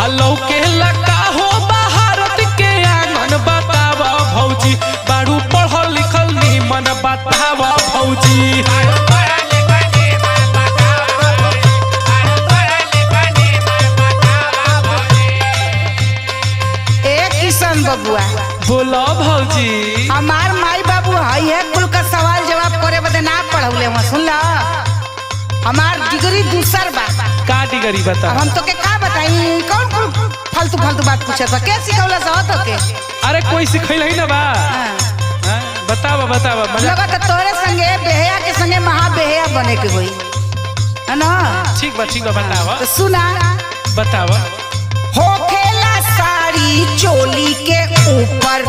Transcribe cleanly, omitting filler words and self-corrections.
हलो के लगा हो भारत के आंगन बतावा भौजी बारू पढ़ल लिखल निमन बतावा भौजी। किशन बबुआ बोलो भौजी। हमार माई बाबू हई है कुल का सवाल जवाब करे बदे ना पढ़ौले हुआ सुन ला हमार डिग्री दूसर बा। का डिग्री बता? अब हम तो के का बताई कौन कौन फालतू फालतू बात पूछत बा के सिखौला सा तो के? अरे कोई सिखैल ही ना बा। बतावा बतावा लगा तो तोरे संगे बेहया के संगे महा बेहया बने के होई है ना। ठीक बा बतावा। तो सुना बतावा। हो खेला साड़ी चोली के ऊपर